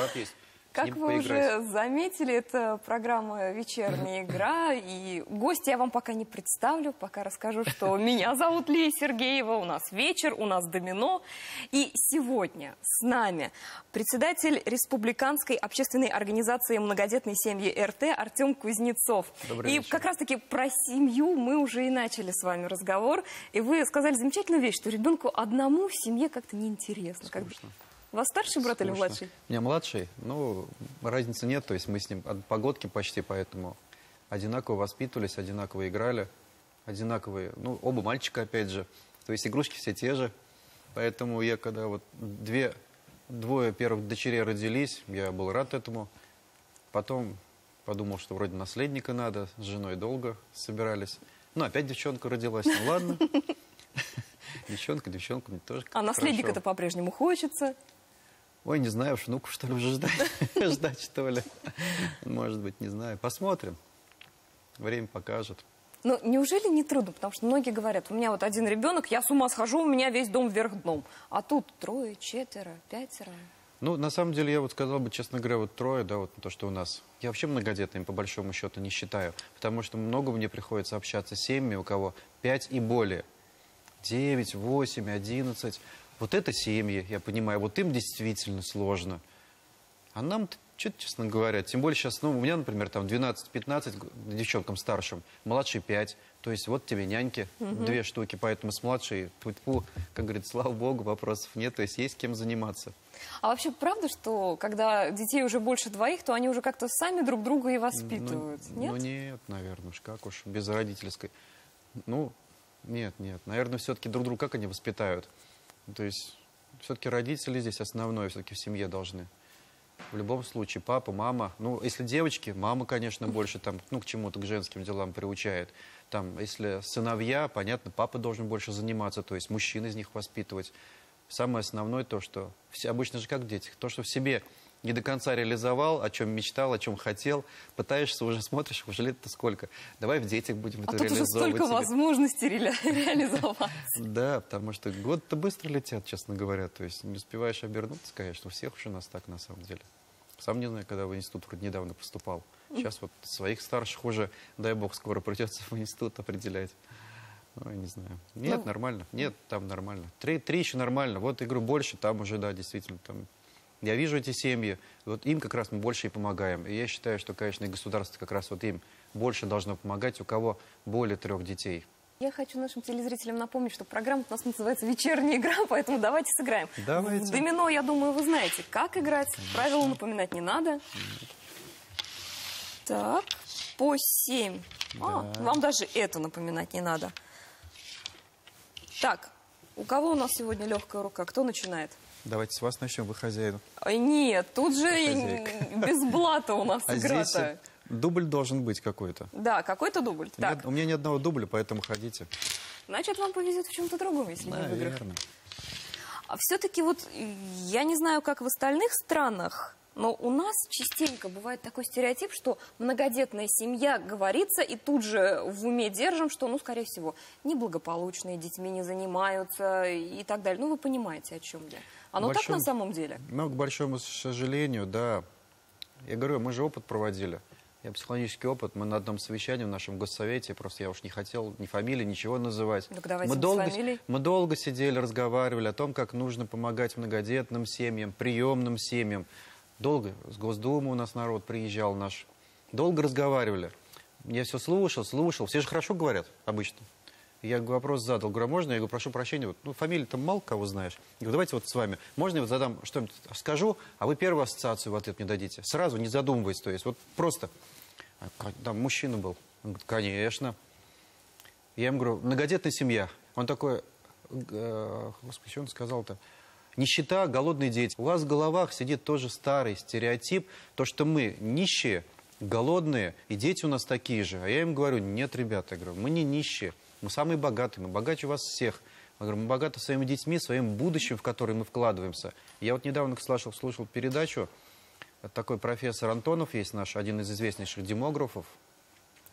брат есть. Как вы уже заметили, это программа «Вечерняя игра». И гостя я вам пока не представлю, пока расскажу, что меня зовут Лия Сергеева, у нас вечер, у нас домино. И сегодня с нами председатель Республиканской общественной организации «Многодетные семьи РТ» Артем Кузнецов. Добрый вечер. Как раз-таки про семью мы уже и начали с вами разговор. И вы сказали замечательную вещь, что ребенку одному в семье как-то неинтересно. Скучно. У вас старший брат или младший? У меня младший, ну, разницы нет, то есть мы с ним от погодки почти, поэтому одинаково воспитывались, одинаково играли, одинаковые, ну, оба мальчика, опять же, то есть игрушки все те же, поэтому я, когда вот двое первых дочерей родились, я был рад этому, потом подумал, что вроде наследника надо, с женой долго собирались, ну, опять девчонка родилась, ну, ладно, девчонка мне тоже. А наследника-то по-прежнему хочется? Ой, не знаю, внуков, что ли, уже ждать, что ли. Может быть, не знаю. Посмотрим. Время покажет. Ну, неужели не трудно? Потому что многие говорят, у меня вот один ребенок, я с ума схожу, у меня весь дом вверх дном. А тут 3, 4, 5. Ну, на самом деле, я вот сказал бы, честно говоря, вот 3, да, вот то, что у нас. Я вообще многодетным, по большому счету, не считаю. Потому что много мне приходится общаться с семьями, у кого 5 и более. 9, 8, 11. Вот это семьи, я понимаю, вот им действительно сложно. А нам, честно говоря, тем более сейчас, ну, у меня, например, там 12-15, девчонкам старшим, младший 5. То есть вот тебе няньки, 2 штуки, поэтому с младшей, как говорится, слава богу, вопросов нет, то есть есть кем заниматься. А вообще правда, что когда детей уже больше 2, то они уже как-то сами друг друга и воспитывают? Нет? Ну нет, наверное, как уж, без родительской. Ну, нет, наверное, все-таки друг друга как они воспитают? То есть, все-таки родители здесь основное, все-таки в семье должны. В любом случае, папа, мама. Ну, если девочки, мама, конечно, больше там, ну, к чему-то, к женским делам приучает. Там, если сыновья, понятно, папа должен больше заниматься, то есть мужчин из них воспитывать. Самое основное то, что, обычно же как в детях, то, что в себе не до конца реализовал, о чем мечтал, о чем хотел, пытаешься, уже смотришь, уже лет-то сколько. Давай в детях будем это реализовывать. А тут уже столько возможностей реализовать. Да, потому что годы-то быстро летят, честно говоря. То есть не успеваешь обернуться, конечно. У всех уже у нас так, на самом деле. Сам не знаю, когда в институт вроде недавно поступал. Сейчас вот своих старших уже, дай бог, скоро придется в институт определять. Ой, не знаю. Нет, нормально. Нет, там нормально. 3 еще нормально. Вот, игру больше, там уже, да, действительно, там... Я вижу эти семьи, вот им как раз мы больше и помогаем. И я считаю, что, конечно, и государство как раз вот им больше должно помогать, у кого более 3 детей. Я хочу нашим телезрителям напомнить, что программа у нас называется «Вечерняя игра», поэтому давайте сыграем. Давайте. В домино, я думаю, вы знаете, как играть. Правила напоминать не надо. Так, по 7. Да. Вам даже это напоминать не надо. Так, у кого у нас сегодня легкая рука? Кто начинает? Давайте с вас начнем, вы хозяин. Нет, тут же без блата у нас игра-то. Здесь дубль должен быть какой-то. Да, какой-то дубль. Так. У меня ни одного дубля, поэтому ходите. Значит, вам повезет в чем-то другом, если не в играх. Наверное. А все-таки вот, я не знаю, как в остальных странах, но у нас частенько бывает такой стереотип, что многодетная семья говорится, и тут же в уме держим, что, ну, скорее всего, неблагополучные, детьми не занимаются и так далее. Ну, вы понимаете, о чем я. Оно так на самом деле? Ну, к большому сожалению, да. Я говорю, мы же опыт проводили. Я психологический опыт. Мы на одном совещании в нашем госсовете, просто я уж не хотел ни фамилии, ничего называть. Так давайте без фамилий. Мы долго сидели, разговаривали о том, как нужно помогать многодетным семьям, приемным семьям. Долго. С Госдумы у нас народ приезжал наш. Долго разговаривали. Я все слушал. Все же хорошо говорят обычно. Я вопрос задал, говорю, можно? Я говорю, прошу прощения, вот, ну, фамилии-то мало кого знаешь. Я говорю, давайте вот с вами. Можно я вот задам что-нибудь, скажу, а вы первую ассоциацию в ответ мне дадите? Сразу, не задумываясь, то есть, вот просто. Там мужчина был. Он говорит, конечно. Я ему говорю, многодетная семья. Он такой, господи, что он сказал-то? Нищета, голодные дети. У вас в головах сидит тоже старый стереотип, то, что мы нищие, голодные, и дети у нас такие же. А я им говорю, нет, ребята, я говорю, мы не нищие. Мы самые богатые, мы богаче вас всех. Я говорю, мы богаты своими детьми, своим будущим, в которое мы вкладываемся. Я вот недавно слушал передачу, такой профессор Антонов есть наш, один из известнейших демографов,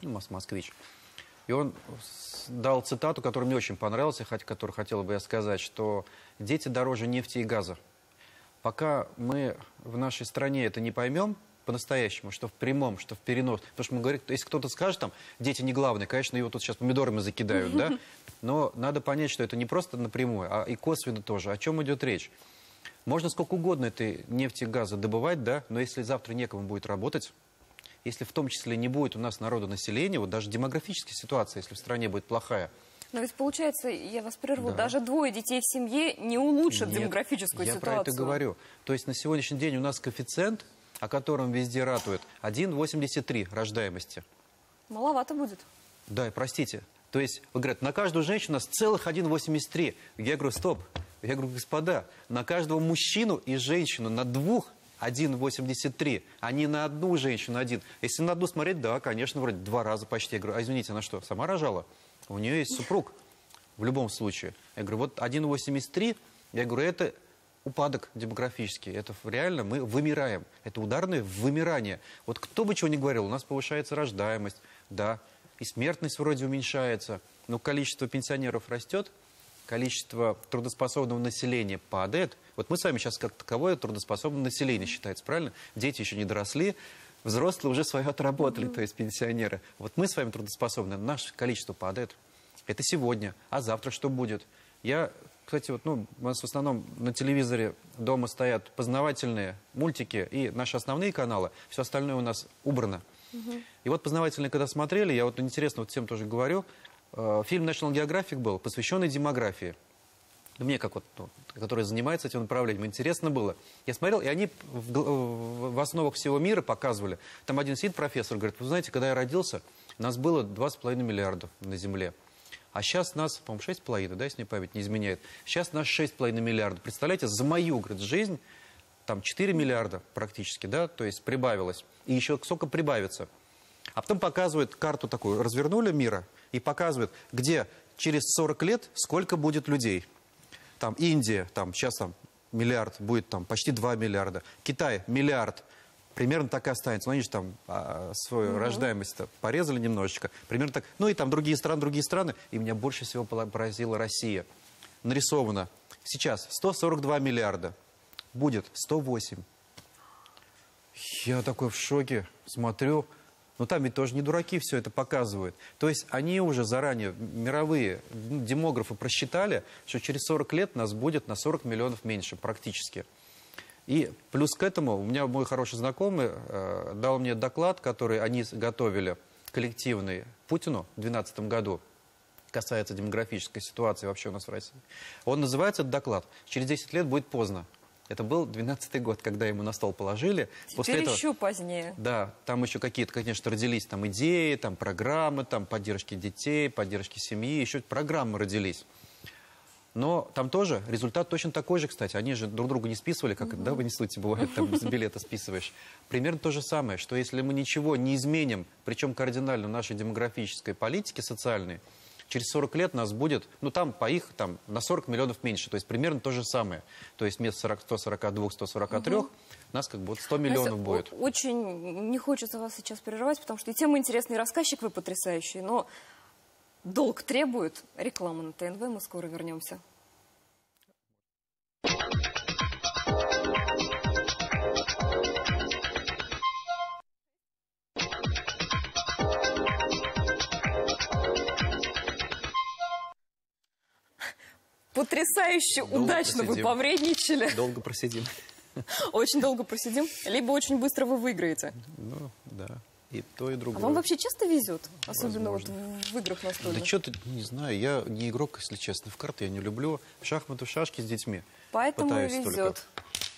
ну, москвич. И он дал цитату, которая мне очень понравилась, которую хотел бы я сказать, что дети дороже нефти и газа. Пока мы в нашей стране это не поймем по-настоящему, что в прямом, что в перенос. Потому что мы говорим, если кто-то скажет, там, дети не главные, конечно, его тут сейчас помидорами закидают, да? Но надо понять, что это не просто напрямую, а и косвенно тоже. О чем идет речь? Можно сколько угодно этой нефти и газа добывать, да? Но если завтра некому будет работать, если в том числе не будет у нас народонаселения, вот даже демографическая ситуация, если в стране будет плохая. Но ведь получается, я вас прерву, Да. даже 2 детей в семье не улучшат Нет, демографическую я ситуацию. про это говорю. То есть на сегодняшний день у нас коэффициент, о котором везде ратуют, 1,83 рождаемости. Маловато будет. Да, простите. То есть, вы говорите, на каждую женщину у нас целых 1,83. Я говорю, стоп. Я говорю, господа, на каждого мужчину и женщину на двух 1,83, а не на одну женщину один. Если на одну смотреть, да, конечно, вроде 2 раза почти. Я говорю, а извините, она что, сама рожала? У нее есть супруг в любом случае. Я говорю, вот 1,83, я говорю, это упадок демографический. Это реально мы вымираем. Это ударное вымирание. Вот кто бы чего ни говорил, у нас повышается рождаемость, да, и смертность вроде уменьшается, но количество пенсионеров растет, количество трудоспособного населения падает. Вот мы с вами сейчас как таковое трудоспособное население считается, правильно? Дети еще не доросли, взрослые уже свое отработали, то есть пенсионеры. Вот мы с вами трудоспособны, наше количество падает. Это сегодня. А завтра что будет? Я, кстати, вот, у нас в основном на телевизоре дома стоят познавательные мультики и наши основные каналы. Все остальное у нас убрано. И вот познавательные, когда смотрели, я вот интересно вот всем тоже говорю, фильм National Geographic был, посвященный демографии. Мне, как вот, который занимается этим направлением, интересно было. Я смотрел, и они в основах всего мира показывали. Там один сидит профессор, говорит, вы знаете, когда я родился, нас было 2,5 миллиарда на Земле. А сейчас нас, по-моему, 6,5, да, если мне память не изменяет. Сейчас нас 6,5 миллиарда. Представляете, за мою, говорит, жизнь там 4 миллиарда практически, да, то есть прибавилось. И еще сколько прибавится. А потом показывают карту такую, развернули мира, и показывают, где через 40 лет сколько будет людей. Там Индия, там сейчас там миллиард, будет там почти 2 миллиарда. Китай миллиард. Примерно так и останется. Но они же там свою рождаемость порезали немножечко. Примерно так. Ну и там другие страны. И меня больше всего поразила Россия. Нарисовано. Сейчас 142 миллиарда. Будет 108. Я такой в шоке. Смотрю. Но там ведь тоже не дураки все это показывают. То есть они уже заранее, мировые демографы просчитали, что через 40 лет нас будет на 40 миллионов меньше практически. И плюс к этому, у меня мой хороший знакомый дал мне доклад, который они готовили, коллективный, Путину в 2012 году. Касается демографической ситуации вообще у нас в России. Он называется, этот доклад, «Через 10 лет будет поздно». Это был 2012 год, когда ему на стол положили. Теперь После этого, еще позднее. Да, там еще какие-то, конечно, родились там идеи, там программы, там поддержки детей, поддержки семьи, еще программы родились. Но там тоже результат точно такой же, кстати. Они же друг друга не списывали, как да, в институте бывает, там с билета списываешь. Примерно то же самое, что если мы ничего не изменим, причем кардинально нашей демографической политике социальной, через 40 лет нас будет, ну там по их, там на 40 миллионов меньше. То есть примерно то же самое. То есть вместо 142, 143 нас как бы 100 миллионов будет. Очень не хочется вас сейчас прерывать, потому что и тема интересная, и рассказчик вы потрясающий, но долг требует рекламы на ТНВ. Мы скоро вернемся. Потрясающе, Долго удачно вы просидим. повредничали. Долго просидим. Очень долго просидим, либо очень быстро вы выиграете. Ну, да. И то, и другое. А вам вообще часто везет? Особенно Возможно. вот в играх настольных? Да что-то, не знаю, я не игрок, если честно. В карты я не люблю. В шахматы, в шашки с детьми. Поэтому и Пытаюсь только. везет.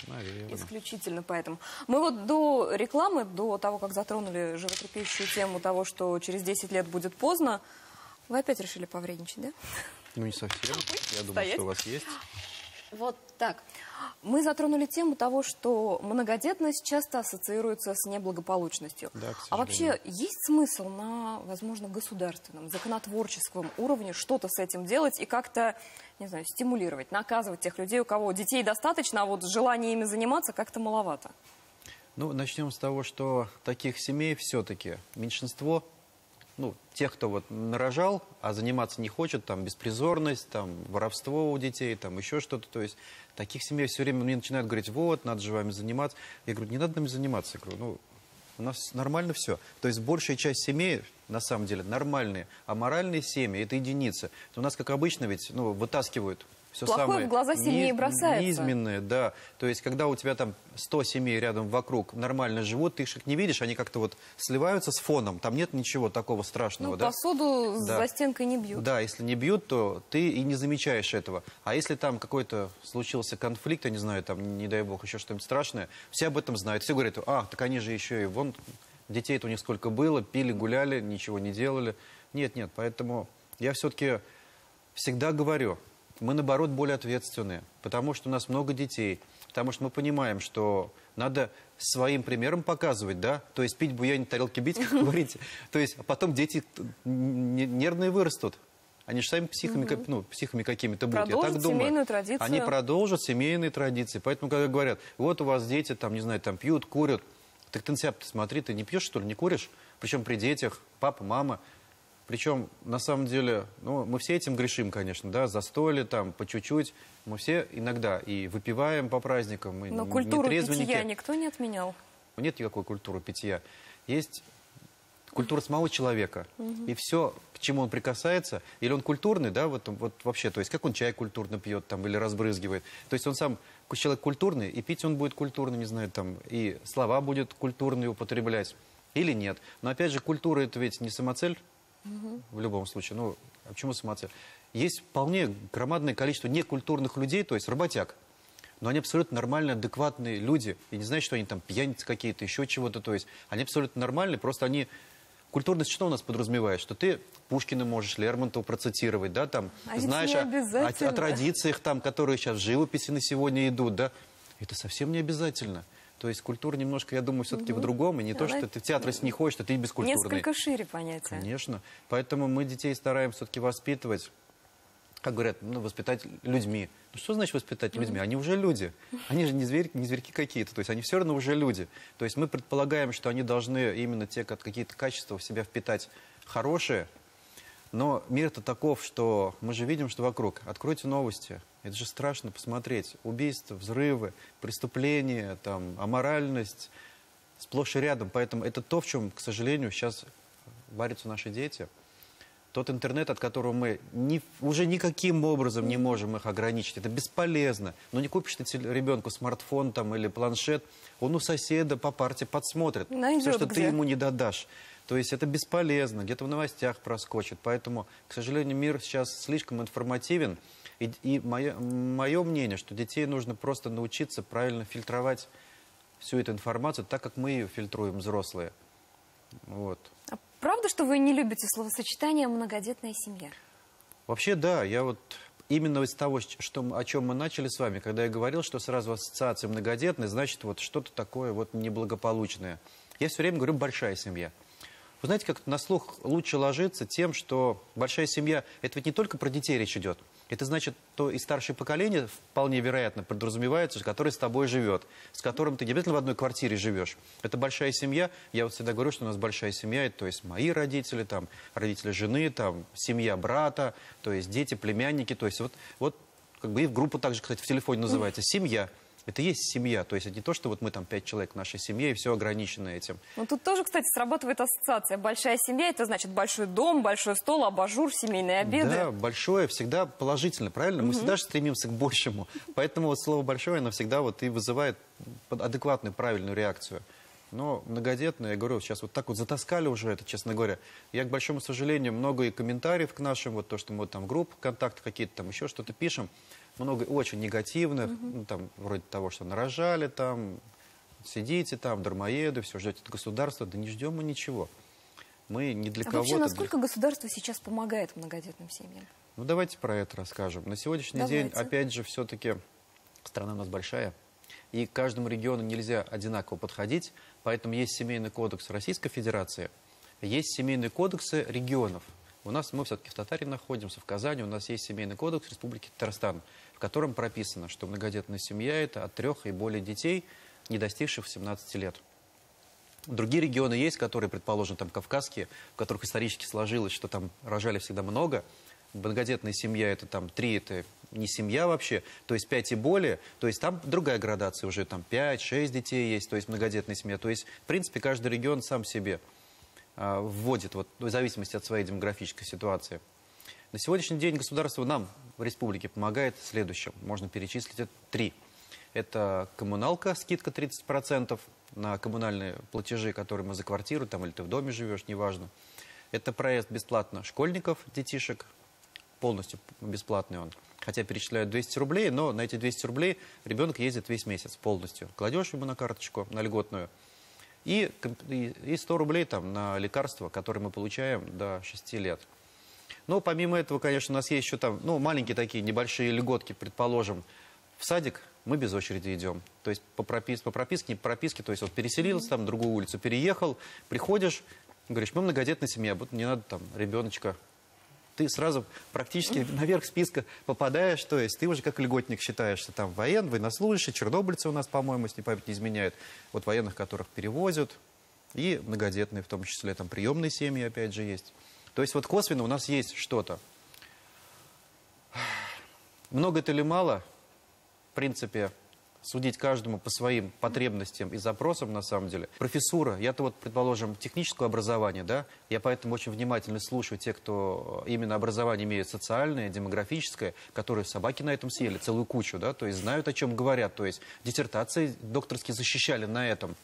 Наверное. Исключительно поэтому. Мы вот до рекламы, до того, как затронули животрепещущую тему того, что через 10 лет будет поздно, вы опять решили повредничать, да? Ну, не совсем. Я думаю, Стоять. что у вас есть. Вот так. Мы затронули тему того, что многодетность часто ассоциируется с неблагополучностью. Да, к А вообще сожалению. есть смысл на, возможно, государственном, законотворческом уровне что-то с этим делать и как-то, не знаю, стимулировать, наказывать тех людей, у кого детей достаточно, а вот желание ими заниматься как-то маловато? Ну, начнем с того, что таких семей все-таки меньшинство. ну, тех, кто вот нарожал, а заниматься не хочет, там, беспризорность, там, воровство у детей, там, еще что-то. То есть таких семей все время мне начинают говорить, вот, надо же вами заниматься. Я говорю, не надо нами заниматься. Я говорю, ну, у нас нормально все. То есть большая часть семей, на самом деле, нормальные, а моральные семьи – это единицы. У нас, как обычно, ведь, ну, вытаскивают все плохое самое в глаза сильнее бросается. низменное, да. То есть, когда у тебя там 100 семей рядом вокруг нормально живут, ты их не видишь, они как-то вот сливаются с фоном, там нет ничего такого страшного, Ну, да? посуду Да. за стенкой не бьют. Да, если не бьют, то ты и не замечаешь этого. А если там какой-то случился конфликт, я не знаю, там, не дай бог, еще что-нибудь страшное, все об этом знают. Все говорят, так они же еще и вон, детей-то у них сколько было, пили, гуляли, ничего не делали. Нет, поэтому я все-таки всегда говорю, мы, наоборот, более ответственные, потому что у нас много детей, потому что мы понимаем, что надо своим примером показывать, да, то есть пить буянь, тарелки бить, как говорите, то есть, а потом дети нервные вырастут, они же сами психами какими-то будут, я так Продолжат думаю. семейную традицию. Они продолжат семейные традиции, поэтому, когда говорят, вот у вас дети, там, не знаю, там, пьют, курят, так ты на себя смотри, ты не пьешь, что ли, не куришь, причем при детях, папа, мама. Причем, на самом деле, ну, мы все этим грешим, конечно, да, застолье там, по чуть-чуть. Мы все иногда и выпиваем по праздникам, мы Но не культуру трезвенники. питья никто не отменял. Нет никакой культуры питья. Есть культура самого человека. И все, к чему он прикасается, или он культурный, да, вот вообще, то есть как он чай культурно пьет там, или разбрызгивает. То есть он сам человек культурный, и пить он будет культурно, не знаю, там, и слова будет культурные употреблять, или нет. Но опять же, культура это ведь не самоцель. В любом случае. Ну, а почему самоцель? Есть вполне громадное количество некультурных людей, то есть работяг. Но они абсолютно нормальные, адекватные люди. И не знаю, что они там пьяницы какие-то, еще чего-то. То есть они абсолютно нормальные, просто они... Культурность что у нас подразумевает? Что ты Пушкина можешь, Лермонтова процитировать, да, там, знаешь о традициях, там, которые сейчас в живописи на сегодня идут, да. Это совсем не обязательно. То есть культура немножко, я думаю, все-таки в другом. И не то, что ты в театр если не ходишь, то ты бескультурный. Несколько шире понятие. Конечно. Поэтому мы детей стараемся все-таки воспитывать, как говорят, ну, воспитать людьми. Ну, что значит воспитать людьми? Они уже люди. Они же не зверьки какие-то. То есть они все равно уже люди. То есть мы предполагаем, что они должны именно те какие-то качества в себя впитать хорошие. Но мир-то таков, что мы же видим, что вокруг. Откройте новости. Это же страшно посмотреть. Убийства, взрывы, преступления, там, аморальность сплошь и рядом. Поэтому это то, в чем, к сожалению, сейчас варятся наши дети. Тот интернет, от которого мы уже никаким образом не можем их ограничить. Это бесполезно. Но не купишь ты ребенку смартфон там, или планшет, он у соседа по парте подсмотрит. Все, что ты ему не дадашь. То есть это бесполезно, где-то в новостях проскочит. Поэтому, к сожалению, мир сейчас слишком информативен. И мое мнение, что детей нужно просто научиться правильно фильтровать всю эту информацию, так как мы ее фильтруем, взрослые. Вот. А правда, что вы не любите словосочетание «многодетная семья»? Вообще, да. Я вот именно из того, о чем мы начали с вами, когда я говорил, что сразу ассоциация многодетная, значит, вот что-то такое вот неблагополучное. Я все время говорю «большая семья». Вы знаете, как на слух лучше ложится тем, что большая семья, это ведь не только про детей речь идет. Это значит, то и старшее поколение вполне вероятно подразумевается, которое с тобой живет, с которым ты не обязательно в одной квартире живешь. Это большая семья. Я вот всегда говорю, что у нас большая семья, то есть мои родители, там, родители жены, там, семья брата, то есть дети, племянники. То есть вот как бы и в группу также, кстати, в телефоне называется «семья». Это есть семья, то есть это не то, что вот мы там 5 человек в нашей семье, и все ограничено этим. Ну тут тоже, кстати, срабатывает ассоциация. Большая семья – это значит большой дом, большой стол, абажур, семейные обеды. Да, большое всегда положительно, правильно? Мы всегда же стремимся к большему. Поэтому вот слово «большое» оно всегда вот и вызывает адекватную, правильную реакцию. Но многодетные, я говорю, сейчас вот так вот затаскали уже это, честно говоря. Я, к большому сожалению, много и комментариев к нашим, вот то, что мы там группы, контакты какие-то там, еще что-то пишем. Много очень негативных, ну, там, вроде того, что нарожали там, сидите там, дармоеды, все, ждете от государства. Да не ждем мы ничего. Мы не для кого-то. Вообще, насколько государство сейчас помогает многодетным семьям? Ну, давайте про это расскажем. На сегодняшний день, опять же, все-таки страна у нас большая. И к каждому региону нельзя одинаково подходить. Поэтому есть семейный кодекс Российской Федерации, есть семейные кодексы регионов. У нас, мы все-таки в Татарии находимся, в Казани, у нас есть семейный кодекс Республики Татарстан, в котором прописано, что многодетная семья – это от 3 и более детей, не достигших 17 лет. Другие регионы есть, которые, предположим, там кавказские, в которых исторически сложилось, что там рожали всегда много. Многодетная семья, это там 3, это не семья вообще, то есть 5 и более, то есть там другая градация уже, там 5-6 детей есть, то есть многодетная семья. То есть, в принципе, каждый регион сам себе вводит, вот, в зависимости от своей демографической ситуации. На сегодняшний день государство нам в республике помогает следующим. Можно перечислить это 3. Это коммуналка, скидка 30% на коммунальные платежи, которые мы за квартиру, там, или ты в доме живешь, неважно. Это проезд бесплатно школьников, детишек, полностью бесплатный он. Хотя перечисляют 200 рублей, но на эти 200 рублей ребенок ездит весь месяц полностью. Кладешь ему на карточку, на льготную, и 100 рублей там на лекарства, которые мы получаем до 6 лет. Но помимо этого, конечно, у нас есть еще там, ну, маленькие такие небольшие льготки, предположим, в садик мы без очереди идем. То есть по прописке, не по прописке, то есть вот переселился там, на другую улицу переехал, приходишь, говоришь, мы многодетная семья, вот не надо там ребеночка. Ты сразу практически наверх списка попадаешь, то есть ты уже как льготник считаешься, там военнослужащие, чернобыльцы у нас, по-моему, если память не изменяет, вот военных, которых перевозят, и многодетные, в том числе, там приемные семьи, опять же, есть. То есть вот косвенно у нас есть что-то. Много это или мало, в принципе, судить каждому по своим потребностям и запросам, на самом деле. Профессура, я-то вот, предположим, техническое образование, да, я поэтому очень внимательно слушаю тех, кто именно образование имеет социальное, демографическое, которые собаки на этом съели, целую кучу, да, то есть знают, о чем говорят, то есть диссертации докторские защищали на этом.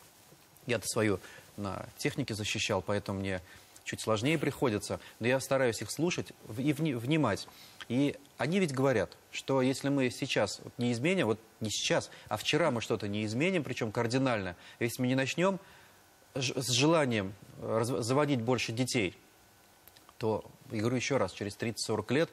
Я-то свою на технике защищал, поэтому мне чуть сложнее приходится, но я стараюсь их слушать и внимать. И они ведь говорят, что если мы сейчас вот не изменим, вот не сейчас, а вчера мы что-то не изменим, причем кардинально, если мы не начнем с желанием заводить больше детей, то, я говорю еще раз, через 30-40 лет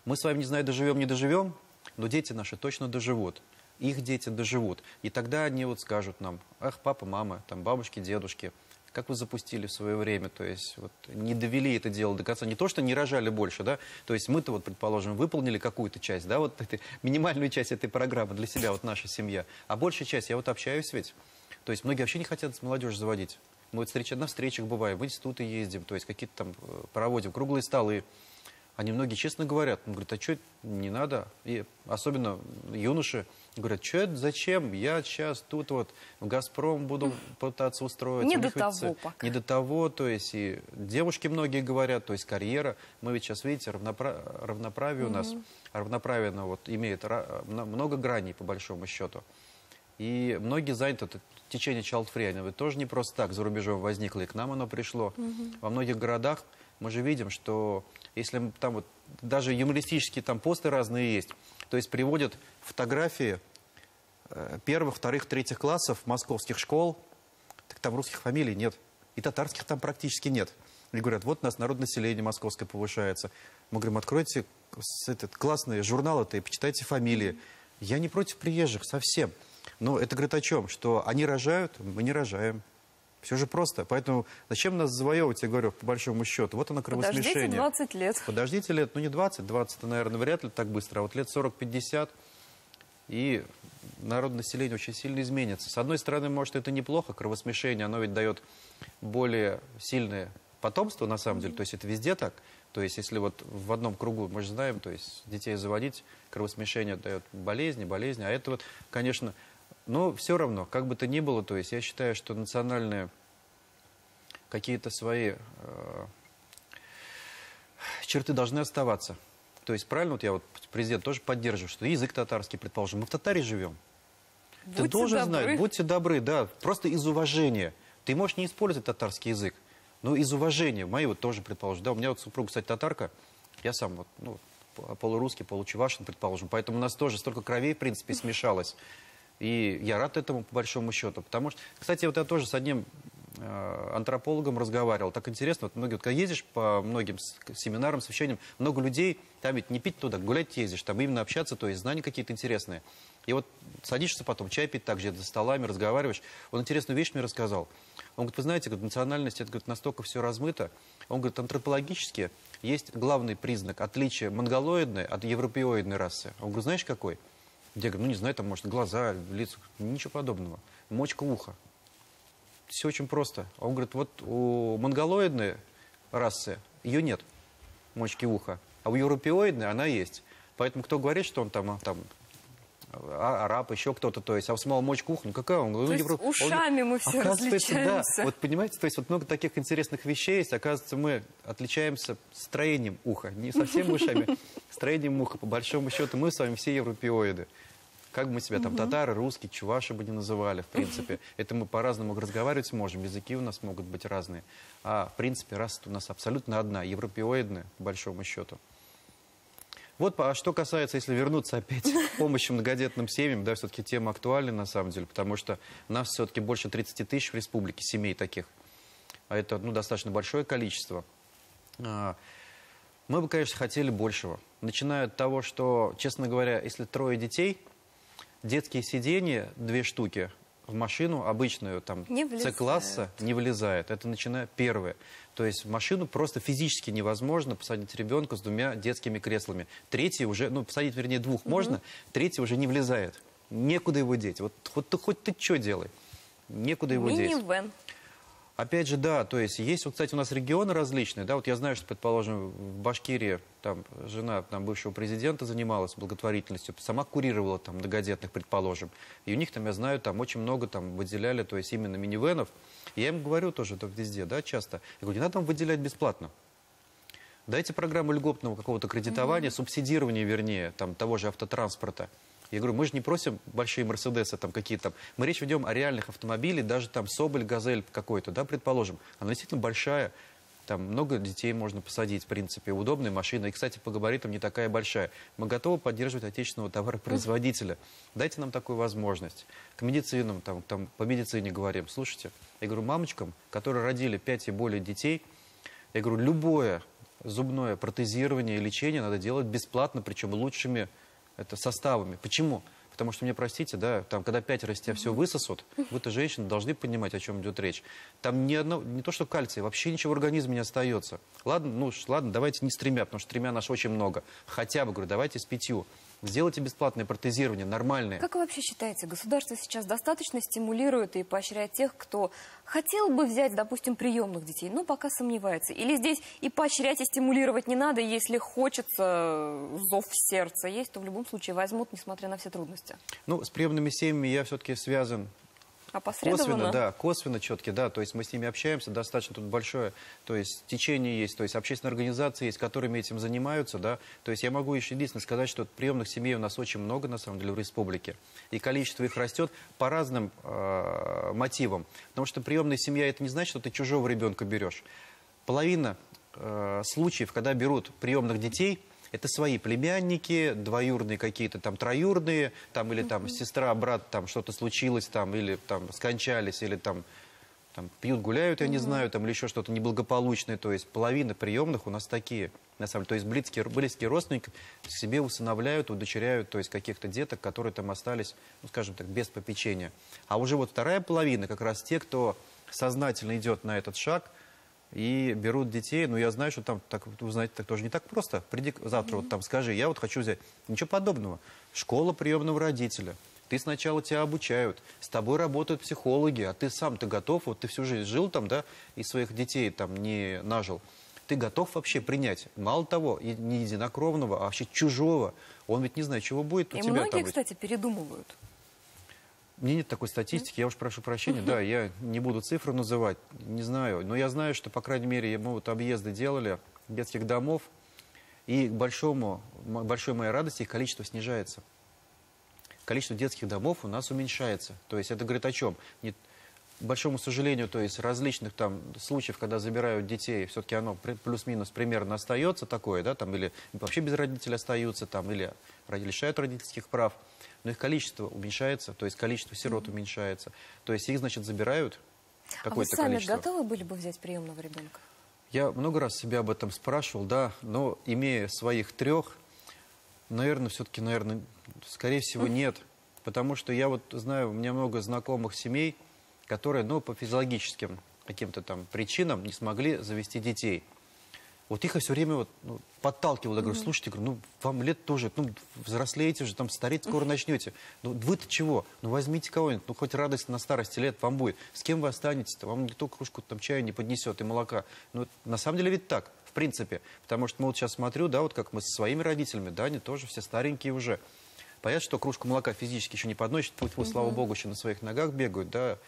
мы с вами, не знаю, доживем, не доживем, но дети наши точно доживут. Их дети доживут. И тогда они вот скажут нам, ах, папа, мама, там, бабушки, дедушки, как вы запустили в свое время, то есть вот, не довели это дело до конца. Не то, что не рожали больше, да, то есть мы-то, вот, предположим, выполнили какую-то часть, да, вот минимальную часть этой программы для себя, вот наша семья, а большая часть, я вот общаюсь ведь, то есть многие вообще не хотят молодежь заводить. Мы вот на встречах бываем, в институты ездим, то есть какие-то там проводим круглые столы. Они многие честно говорят, говорят, а что не надо? И особенно юноши говорят, что это, зачем? Я сейчас тут вот в «Газпром» буду пытаться устроиться. Не до того пока. Не до того, то есть и девушки многие говорят, то есть карьера. Мы ведь сейчас, видите, равноправие у нас, равноправие вот, имеет много граней по большому счету. И многие заняты, течение child free, оно тоже не просто так за рубежом возникло, и к нам оно пришло. Во многих городах мы же видим, что если там вот даже юмористические там посты разные есть, то есть приводят фотографии первых, вторых, третьих классов московских школ, так там русских фамилий нет, и татарских там практически нет. И говорят, вот у нас народонаселение московское повышается. Мы говорим, откройте классные журналы-то и почитайте фамилии. Я не против приезжих совсем. Но это говорит о чем? Что они рожают, мы не рожаем. Все же просто. Поэтому зачем нас завоевывать, я говорю, по большому счету? Вот оно кровосмешение. Подождите 20 лет. Подождите лет, ну не 20, 20-то, наверное, вряд ли так быстро, а вот лет 40-50, и народонаселение очень сильно изменится. С одной стороны, может, это неплохо, кровосмешение, оно ведь дает более сильное потомство, на самом деле, то есть это везде так. То есть если вот в одном кругу, мы же знаем, то есть детей заводить, кровосмешение дает болезни, а это вот, конечно... Но все равно, как бы то ни было, то есть я считаю, что национальные какие-то свои черты должны оставаться. То есть правильно, вот я вот президент тоже поддерживаю, что язык татарский, предположим, мы в Татарии живем. Ты должен знать, будьте добры, да, просто из уважения. Ты можешь не использовать татарский язык, но из уважения. Мои вот тоже, предположим, да, у меня вот супруга, кстати, татарка, я сам вот, ну, полурусский, получувашин, предположим, поэтому у нас тоже столько кровей, в принципе, смешалось. И я рад этому, по большому счету. Потому что, кстати, вот я тоже с одним антропологом разговаривал. Так интересно, вот многие, вот, когда ездишь по многим семинарам, совещаниям, много людей, там ведь не пить туда, гулять ездишь, там именно общаться, то есть знания какие-то интересные. И вот садишься потом, чай пить так же, за столами, разговариваешь. Он интересную вещь мне рассказал. Он говорит, вы знаете, говорит, национальность, это, говорит, настолько все размыто. Он говорит, антропологически есть главный признак отличия монголоидной от европеоидной расы. Он говорит, знаешь какой? Я говорю, ну не знаю, там может глаза, лицо, ничего подобного. Мочка уха. все очень просто. Он говорит, вот у монголоидной расы ее нет, мочки уха, а у европеоидной она есть. Поэтому кто говорит, что он там араб, еще кто-то, то есть, а у самого мочка уха, ну какая он? То есть ушами мы все различаемся. Да, вот понимаете, то есть вот много таких интересных вещей есть, оказывается, мы отличаемся строением уха, не совсем ушами, строением уха, по большому счету, мы с вами все европеоиды. Как бы мы себя там татары, русские, чуваши бы не называли, в принципе. Это мы по-разному разговаривать можем, языки у нас могут быть разные. А в принципе раса у нас абсолютно одна, европеоидная, по большому счету. Вот, а что касается, если вернуться опять к помощи многодетным семьям, да, все-таки тема актуальна на самом деле, потому что у нас все-таки больше 30 тысяч в республике семей таких. А это, ну, достаточно большое количество. Мы бы, конечно, хотели большего. Начиная от того, что, честно говоря, если 3 детей, детские сиденья 2 штуки в машину обычную, там, С-класса не влезает. Это начиная первое. То есть в машину просто физически невозможно посадить ребенка с 2 детскими креслами. 3 уже, ну, посадить, вернее, 2 можно, 3 уже не влезает. Некуда его деть. Вот хоть ты что делай. Некуда его деть. Мини-вэн. Опять же, да, то есть есть, вот, кстати, у нас регионы различные, да, вот я знаю, что, предположим, в Башкирии там жена там бывшего президента занималась благотворительностью, сама курировала там многодетных, предположим, и у них там, я знаю, там очень много там выделяли, то есть именно минивенов. И я им говорю тоже это везде, да, часто, я говорю, не надо вам выделять бесплатно. Дайте программу льготного какого-то кредитования, субсидирования, вернее, там того же автотранспорта. Я говорю, мы же не просим большие Мерседесы там какие-то там. Мы речь ведем о реальных автомобилях, даже там Соболь, Газель какой-то, да, предположим. Она действительно большая, там много детей можно посадить, в принципе, удобная машина. И, кстати, по габаритам не такая большая. Мы готовы поддерживать отечественного товаропроизводителя. Дайте нам такую возможность. К медицинам, там по медицине говорим. Слушайте, я говорю, мамочкам, которые родили 5 и более детей, я говорю, любое зубное протезирование и лечение надо делать бесплатно, причем лучшими составами. Почему? Потому что, мне простите, да, там, когда 5 из тебя все высосут, вы-то, женщины, должны понимать, о чем идет речь. Там не то, что кальция, вообще ничего в организме не остается. Ладно, ладно, давайте не с 3, потому что 3 наш очень много. Хотя бы, говорю, давайте с 5. Сделайте бесплатное протезирование, нормальное. Как вы вообще считаете, государство сейчас достаточно стимулирует и поощряет тех, кто хотел бы взять, допустим, приемных детей, но пока сомневается? Или здесь и поощрять, и стимулировать не надо, если хочется, зов сердца есть, то в любом случае возьмут, несмотря на все трудности? Ну, с приемными семьями я все-таки связан. Косвенно, да, косвенно, четко, да, то есть мы с ними общаемся, достаточно тут большое, то есть течение есть, то есть общественные организации есть, которыми этим занимаются, да, то есть я могу еще единственное сказать, что приемных семей у нас очень много, на самом деле, в республике, и количество их растет по разным мотивам, потому что приемная семья, это не значит, что ты чужого ребенка берешь. Половина случаев, когда берут приемных детей, это свои племянники, двоюродные какие-то там, троюродные, там, или там сестра, брат, там что-то случилось, там, или там скончались, или там пьют, гуляют, я не знаю, там, или еще что-то неблагополучное. То есть половина приемных у нас такие, на самом деле. То есть близкие родственники себе усыновляют, удочеряют, то есть каких-то деток, которые там остались, ну, скажем так, без попечения. А уже вот вторая половина, как раз те, кто сознательно идет на этот шаг, и берут детей, но я знаю, что там, так, вы знаете, так тоже не так просто. Приди завтра, вот там скажи, я вот хочу взять. Ничего подобного. Школа приемного родителя. Ты сначала тебя обучают, с тобой работают психологи, а ты сам-то готов, вот ты всю жизнь жил там, да, и своих детей там не нажил. Ты готов вообще принять, мало того, и не единокровного, а вообще чужого. Он ведь не знает, чего будет у тебя там. И многие, кстати, передумывают. Мне нет такой статистики, я уж прошу прощения, да, я не буду цифры называть, не знаю, но я знаю, что, по крайней мере, мы вот объезды делали детских домов, и к большой моей радости их количество снижается. Количество детских домов у нас уменьшается. То есть это говорит о чем? К большому сожалению, то есть различных там случаев, когда забирают детей, все-таки оно плюс-минус примерно остается такое, да, там, или вообще без родителей остаются, там, или лишают родительских прав. Но их количество уменьшается, то есть количество сирот уменьшается. То есть их, значит, забирают какое-то количество. А вы сами готовы были бы взять приемного ребенка? Я много раз себя об этом спрашивал, да, но имея своих 3, наверное, все-таки, скорее всего, нет. Потому что я вот знаю, у меня много знакомых семей, которые, ну, по физиологическим каким-то там причинам не смогли завести детей. Вот их я все время вот, подталкивал. Я говорю, слушайте, вам лет тоже, взрослеете же, там стареть скоро начнете. Вы-то чего? Возьмите кого-нибудь, хоть радость на старости лет вам будет. С кем вы останетесь-то? Вам никто кружку там чая не поднесет и молока. На самом деле ведь так, в принципе. Потому что вот сейчас смотрю, да, вот как мы со своими родителями, да, они тоже все старенькие уже. Понятно, что кружку молока физически еще не подносят, слава богу, еще на своих ногах бегают, да.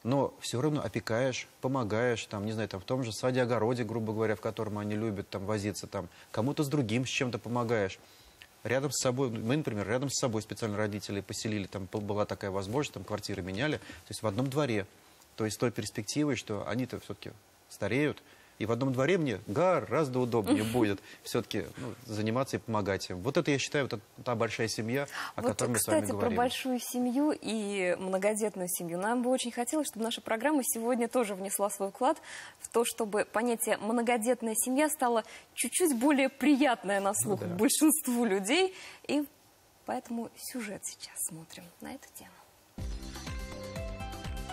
Но все равно опекаешь, помогаешь, там, не знаю, там, в том же саде-огороде, грубо говоря, в котором они любят там, возиться, там, кому-то с другим с чем-то помогаешь. Рядом с собой, мы, например, рядом с собой специально родителей поселили, там была такая возможность, там квартиры меняли, то есть в одном дворе. То есть с той перспективой, что они-то все-таки стареют, и в одном дворе мне гораздо удобнее будет все-таки заниматься и помогать им. Вот это, я считаю, вот та большая семья, о которой мы с вами говорим. Кстати, про большую семью и многодетную семью. Нам бы очень хотелось, чтобы наша программа сегодня тоже внесла свой вклад в то, чтобы понятие многодетная семья стало чуть-чуть более приятное на слух большинству людей. И поэтому сюжет сейчас смотрим на эту тему.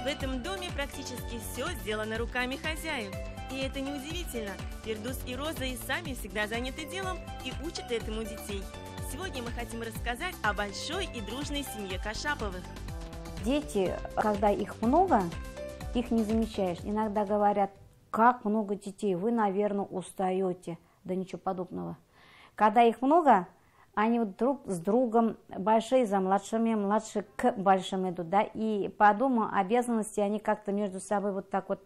В этом доме практически все сделано руками хозяев. И это неудивительно. Фирдус и Роза и сами всегда заняты делом и учат этому детей. Сегодня мы хотим рассказать о большой и дружной семье Кашаповых. Дети, когда их много, их не замечаешь. Иногда говорят, как много детей, вы, наверное, устаете. Да ничего подобного. Когда их много, они вот друг с другом, большие за младшими, младшие к большим идут, да, и по дому обязанности они как-то между собой вот так вот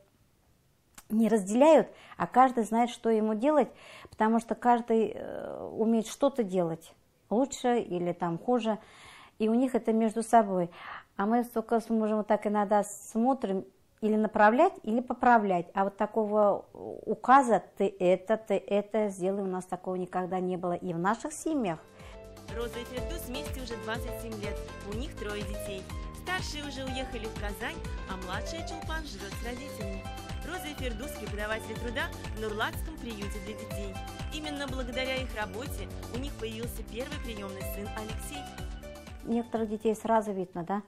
не разделяют, а каждый знает, что ему делать, потому что каждый умеет что-то делать лучше или там хуже, и у них это между собой. А мы только с мужем вот так иногда смотрим, или направлять, или поправлять, а вот такого указа ты это сделай, у нас такого никогда не было и в наших семьях. Роза и Фирдус вместе уже 27 лет, у них 3 детей. Старшие уже уехали в Казань, а младшая Чулпан живет с родителями. Роза и Фирдус – преподаватели труда в Нурлатском приюте для детей. Именно благодаря их работе у них появился первый приемный сын Алексей. Некоторых детей сразу видно, да,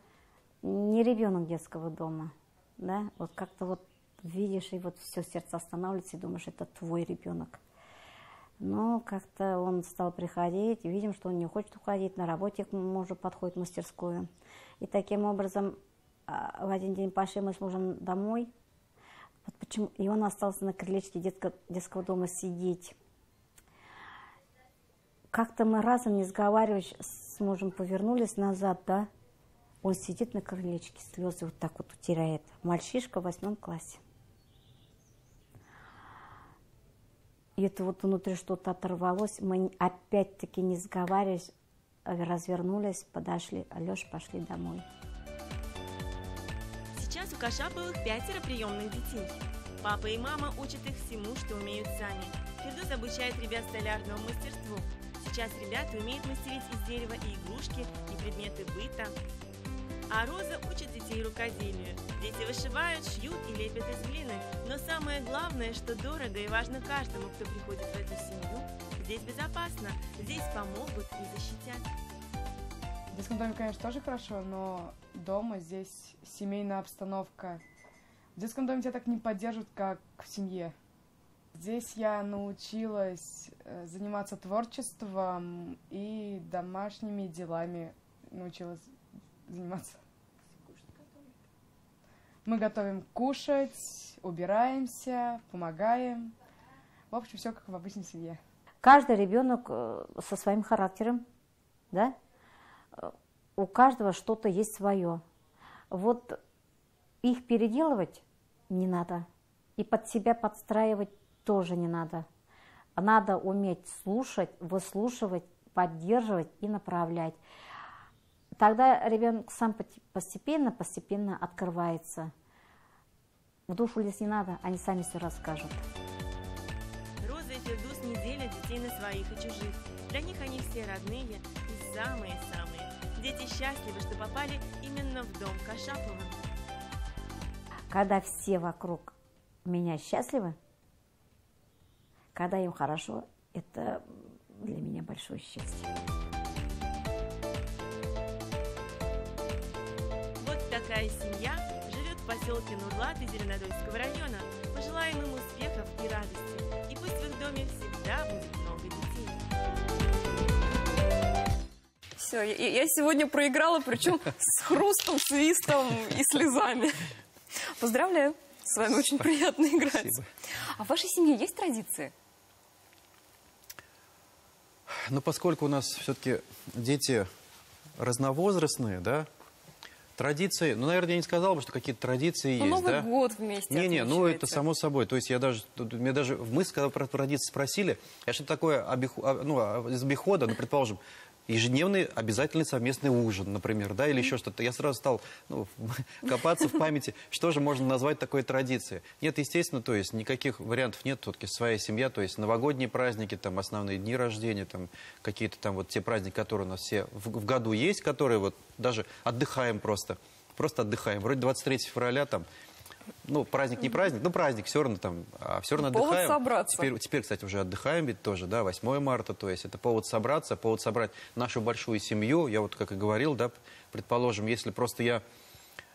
не ребенок детского дома, да, вот как-то вот видишь, и вот все сердце останавливается, и думаешь, это твой ребенок. Но как-то он стал приходить, видим, что он не хочет уходить, на работе к мужу подходит в мастерскую. И таким образом в один день пошли мы с мужем домой, вот почему, и он остался на крылечке детского дома сидеть. Как-то мы разом, не сговариваясь, с мужем повернулись назад, да, он сидит на крылечке, слезы вот так вот утирает. Мальчишка в 8 классе. И это вот внутри что-то оторвалось. Мы опять-таки, не сговариваясь, развернулись, подошли. Алёш, пошли домой. Сейчас у Кашаповых 5 приемных детей. Папа и мама учат их всему, что умеют сами. Фирдус обучает ребят столярному мастерству. Сейчас ребята умеют мастерить из дерева и игрушки, и предметы быта. А Роза учит детей рукоделию. Дети вышивают, шьют и лепят из глины. Но самое главное, что дорого и важно каждому, кто приходит в эту семью, здесь безопасно, здесь помогут и защитят. В детском доме, конечно, тоже хорошо, но дома здесь семейная обстановка. В детском доме тебя так не поддерживают, как в семье. Здесь я научилась заниматься творчеством и домашними делами научилась заниматься. Мы готовим кушать, убираемся, помогаем. В общем, все как в обычной семье. Каждый ребенок со своим характером, да? У каждого что-то есть свое. Вот их переделывать не надо. И под себя подстраивать тоже не надо. Надо уметь слушать, выслушивать, поддерживать и направлять. Тогда ребенок сам постепенно открывается. В душу лезть не надо, они сами все расскажут. Роза и Фирдус не делят детей на своих и чужих. Для них они все родные и самые-самые. Дети счастливы, что попали именно в дом Кашаповых. Когда все вокруг меня счастливы, когда им хорошо, это для меня большое счастье. Вот такая семья живет в поселке Нурлат из Зеленодольского района. Пожелаем им успехов и радости. И пусть в их доме всегда будет много детей. Все, я сегодня проиграла, причем с хрустом, свистом и слезами. Поздравляю, с вами очень приятно играть. Спасибо. А в вашей семье есть традиции? Ну, поскольку у нас все-таки дети разновозрастные, да, традиции, ну, наверное, я не сказал бы, что какие-то традиции есть, Новый да? год вместе Не-не, ну, это отмечаете. само собой. То есть мне даже в мысли, когда про традиции спросили, я что-то такое из обихода, ну, предположим, ежедневный обязательный совместный ужин, например, да, или еще что-то. Я сразу стал копаться в памяти, что же можно назвать такой традицией. Нет, естественно, то есть никаких вариантов нет, все-таки своя семья, то есть новогодние праздники, там, основные дни рождения, там, какие-то там вот те праздники, которые у нас все в году есть, которые вот даже отдыхаем просто отдыхаем. Вроде 23 февраля там, ну, праздник не праздник, но праздник все равно там, все равно Повод отдыхаем. собраться. Теперь, кстати, уже отдыхаем ведь тоже, да, 8 марта, то есть это повод собраться, повод собрать нашу большую семью. Я вот, как и говорил, да, предположим, если просто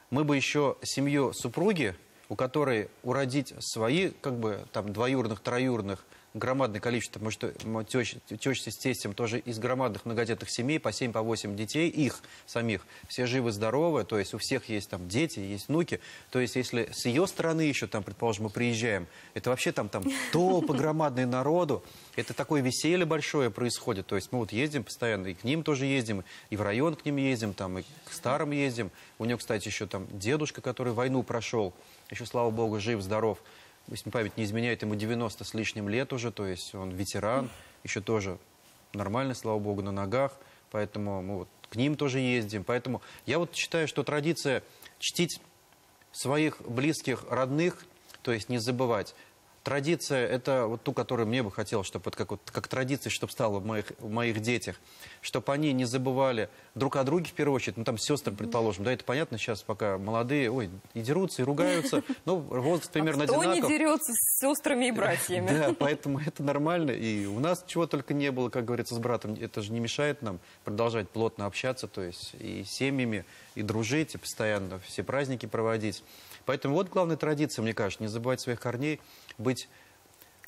мы бы еще семью супруги, у которой уродить свои, как бы, там, двоюродных, троюродных, громадное количество, потому что тещи с тестем тоже из громадных многодетных семей, по 7, по 8 детей, их самих, все живы-здоровы, то есть у всех есть там дети, есть внуки, то есть если с ее стороны еще, там, предположим, мы приезжаем, это вообще там толпы громадные народу, это такое веселье большое происходит, то есть мы вот ездим постоянно, и к ним тоже ездим, и в район к ним ездим, там, и к старым ездим, у него, кстати, еще там дедушка, который войну прошел, еще, слава богу, жив-здоров, если память не изменяет, ему 90 с лишним лет уже, то есть он ветеран, еще тоже нормально, слава богу, на ногах, поэтому мы вот к ним тоже ездим. Поэтому я вот считаю, что традиция чтить своих близких, родных, то есть не забывать. Традиция – это вот ту, которую мне бы хотелось, чтобы как традиция, чтобы стало в моих детях, чтобы они не забывали друг о друге в первую очередь, ну там сестры, предположим, да, это понятно, сейчас пока молодые, и дерутся, и ругаются, ну возраст примерно одинаков. Кто не дерется с сестрами и братьями? Да, поэтому это нормально, и у нас чего только не было, как говорится, с братом, это же не мешает нам продолжать плотно общаться, то есть и с семьями, и дружить, и постоянно все праздники проводить. Поэтому вот главная традиция, мне кажется, не забывать своих корней, быть...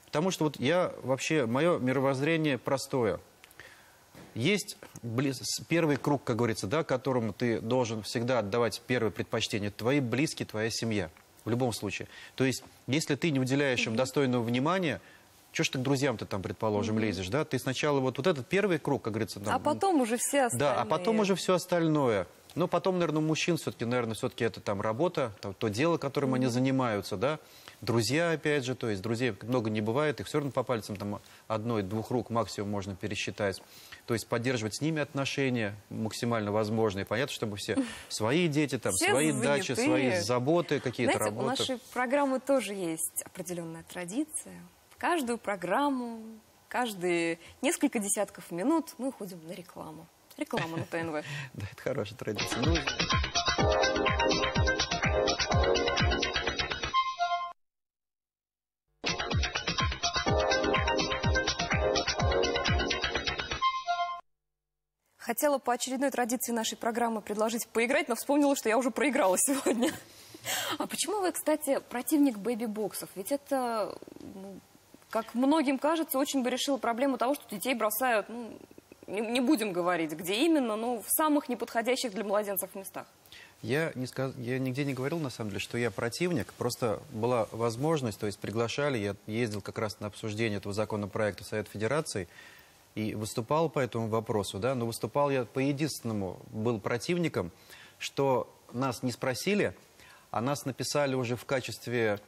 Потому что вот мое мировоззрение простое. Есть первый круг, как говорится, да, которому ты должен всегда отдавать первое предпочтение. Твои близкие, твоя семья. В любом случае. То есть, если ты не уделяешь им достойного внимания, что ж ты к друзьям-то там, предположим, лезешь, да? Ты сначала вот этот первый круг, как говорится... Там, а потом уже все остальные. Да, а потом уже все остальное. Но потом, наверное, у мужчин все-таки это там работа, то дело, которым они занимаются, да. Друзья, опять же, то есть друзей много не бывает, их все равно по пальцам там одной-двух рук максимум можно пересчитать. То есть поддерживать с ними отношения максимально возможно. И понятно, чтобы все свои дети, там, все свои занятые. дачи, свои заботы, какие-то работы. У нашей программы тоже есть определенная традиция. В каждую программу, каждые несколько десятков минут мы ходим на рекламу. Реклама на ТНВ. Да, это хорошая традиция. Хотела по очередной традиции нашей программы предложить поиграть, но вспомнила, что я уже проиграла сегодня. А почему вы, кстати, противник бэби-боксов? Ведь это, как многим кажется, очень бы решило проблему того, что детей бросают, не будем говорить, где именно, но в самых неподходящих для младенцев местах. Я нигде не говорил, на самом деле, что я противник. Просто была возможность, то есть приглашали, я ездил как раз на обсуждение этого законопроекта Совета Федерации и выступал по этому вопросу, да, но выступал я по единственному, был противником, что нас не спросили, а нас написали уже в качестве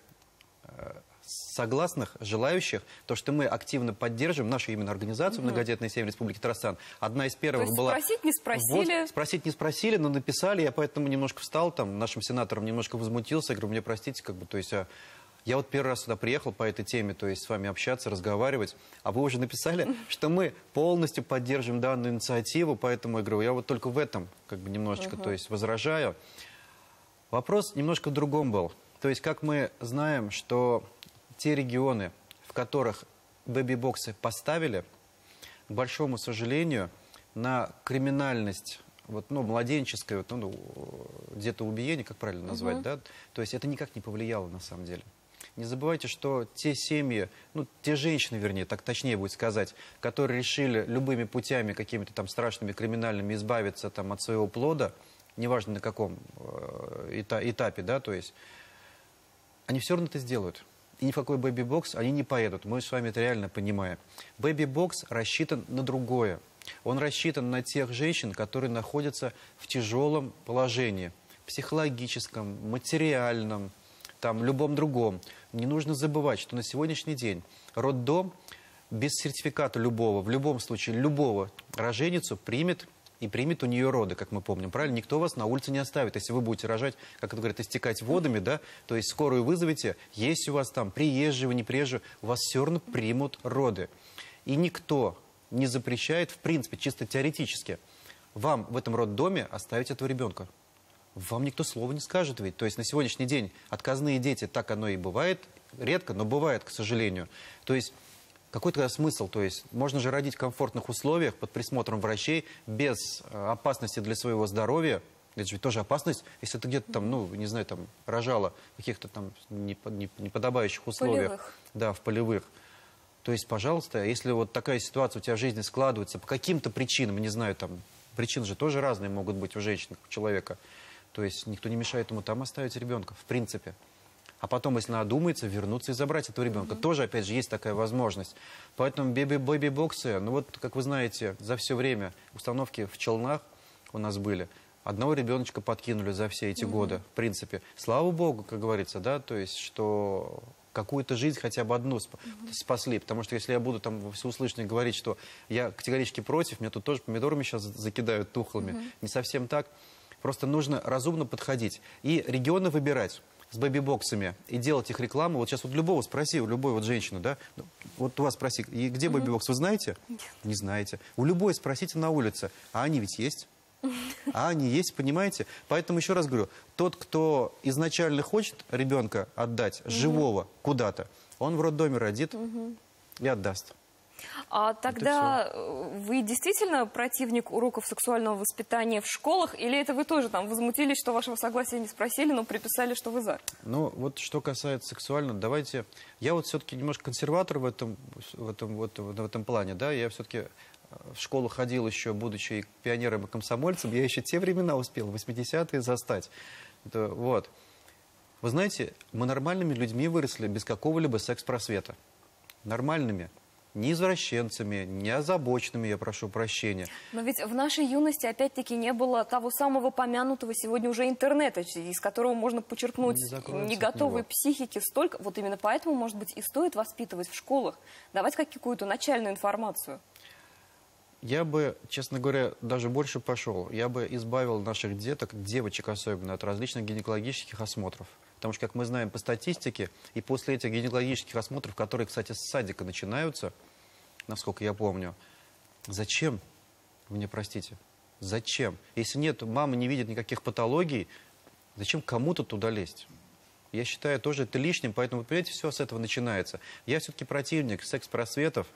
согласных, желающих, то, что мы активно поддерживаем нашу именно организацию «Многодетные семьи Республики Татарстан». Одна из первых была... спросить не спросили? Вот, спросить не спросили, но написали, я поэтому немножко встал, там, нашим сенатором немножко возмутился, я говорю, мне простите, как бы, то есть... Я вот первый раз сюда приехал по этой теме, то есть с вами общаться, разговаривать, а вы уже написали, что мы полностью поддерживаем данную инициативу, поэтому я говорю, я вот только в этом как бы немножечко, то есть возражаю. Вопрос немножко в другом был. То есть как мы знаем, что те регионы, в которых бэби-боксы поставили, к большому сожалению, на криминальность младенческое, где-то убиение, как правильно назвать, да? То есть это никак не повлияло на самом деле. Не забывайте, что те семьи, ну, те женщины, вернее, так точнее будет сказать, которые решили любыми путями, какими-то там страшными, криминальными избавиться там от своего плода, неважно на каком этапе, да, то есть, они все равно это сделают. И ни в какой бэби-бокс они не поедут. Мы с вами это реально понимаем. Бэби-бокс рассчитан на другое. Он рассчитан на тех женщин, которые находятся в тяжелом положении. Психологическом, материальном, там, любом другом. Не нужно забывать, что на сегодняшний день роддом без сертификата любого, в любом случае, любого роженицу примет и примет у нее роды, как мы помним. Правильно? Никто вас на улице не оставит. Если вы будете рожать, как это говорят, истекать водами, да, то есть скорую вызовете, есть у вас там приезжие, не приезжие, у вас все равно примут роды. И никто не запрещает, в принципе, чисто теоретически, вам в этом роддоме оставить этого ребенка. Вам никто слова не скажет ведь. То есть на сегодняшний день отказные дети, так оно и бывает, редко, но бывает, к сожалению. То есть какой тогда смысл? То есть можно же родить в комфортных условиях, под присмотром врачей, без опасности для своего здоровья. Это же ведь тоже опасность, если ты где-то там, ну, не знаю, там, рожала в каких-то там неподобающих условиях. Полевых. Да, в полевых. То есть, пожалуйста, если вот такая ситуация у тебя в жизни складывается по каким-то причинам, не знаю, там, причины же тоже разные могут быть у женщин, у человека, то есть никто не мешает ему там оставить ребенка, в принципе. А потом, если надумается, вернуться и забрать этого ребенка. Тоже, опять же, есть такая возможность. Поэтому бэби-боксы, ну вот, как вы знаете, за все время установки в Челнах у нас были. Одного ребеночка подкинули за все эти годы, в принципе. Слава Богу, как говорится, да, то есть, что какую-то жизнь хотя бы одну спасли. Потому что если я буду там во всеуслышание говорить, что я категорически против, меня тут тоже помидорами сейчас закидают тухлыми. Не совсем так. Просто нужно разумно подходить. И регионы выбирать с бэби-боксами и делать их рекламу. Вот сейчас вот любого спроси, у любой вот женщины, да, вот у вас спроси, и где бэби-бокс, вы знаете? Нет. Не знаете. У любой спросите на улице, а они ведь есть. А они есть, понимаете? Поэтому еще раз говорю, тот, кто изначально хочет ребенка отдать, живого, куда-то, он в роддоме родит и отдаст. А тогда вы действительно противник уроков сексуального воспитания в школах? Или это вы тоже там возмутились, что вашего согласия не спросили, но приписали, что вы за? Ну, вот что касается сексуального, давайте... Я вот все-таки немножко консерватор в этом плане, да, я все-таки в школу ходил еще, будучи пионером и комсомольцем, я еще те времена успел, 80-е, застать. Это, вот. Вы знаете, мы нормальными людьми выросли без какого-либо секс-просвета. Нормальными. Не извращенцами, не озабоченными, я прошу прощения. Но ведь в нашей юности, опять-таки, не было того самого помянутого сегодня уже интернета, из которого можно почерпнуть не готовой психики столько. Вот именно поэтому, может быть, и стоит воспитывать в школах, давать какую-то начальную информацию. Я бы, честно говоря, даже больше пошел. Я бы избавил наших деток, девочек особенно, от различных гинекологических осмотров. Потому что, как мы знаем по статистике, и после этих гинекологических осмотров, которые, кстати, с садика начинаются, насколько я помню, зачем, вы мне простите, зачем? Если нет, мама не видит никаких патологий, зачем кому-то туда лезть? Я считаю, тоже это лишним, поэтому, вы понимаете, все с этого начинается. Я все-таки противник секс-просветов,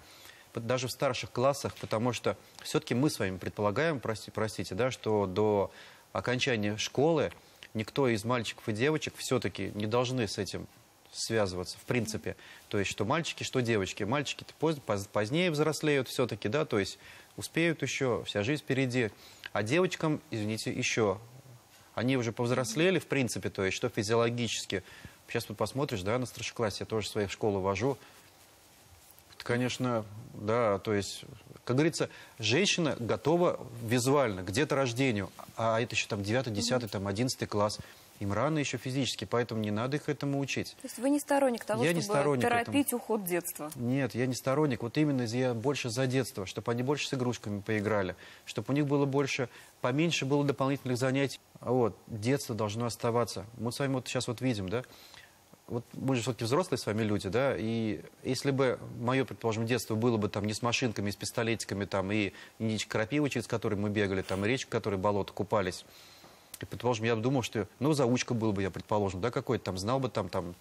даже в старших классах, потому что все-таки мы с вами предполагаем, простите, да, что до окончания школы никто из мальчиков и девочек все-таки не должны с этим связываться, в принципе. То есть, что мальчики, что девочки. Мальчики-то позднее взрослеют все-таки, да, то есть успеют еще, вся жизнь впереди. А девочкам, извините, еще, они уже повзрослели, в принципе, то есть, что физиологически. Сейчас вот посмотришь, да, на старшеклассе, я тоже своих в школу вожу. Это, конечно, да, то есть, как говорится, женщина готова визуально к деторождению, а это еще там 9, 10, там 11 класс. Им рано еще физически, поэтому не надо их этому учить. То есть вы не сторонник того, чтобы торопить уход детства? Нет, я не сторонник. Вот именно я больше за детство, чтобы они больше с игрушками поиграли, чтобы у них было больше, поменьше было дополнительных занятий. Вот, детство должно оставаться. Мы с вами вот сейчас вот видим, да, вот мы же все-таки взрослые с вами люди, да, и если бы мое, предположим, детство было бы там не с машинками, с пистолетиками, там, и не крапивы, через которые мы бегали, там, и речка, в которой болото купались, и, предположим, я думал, что, ну, заучка был бы я, предположим, да, какой-то там, знал бы там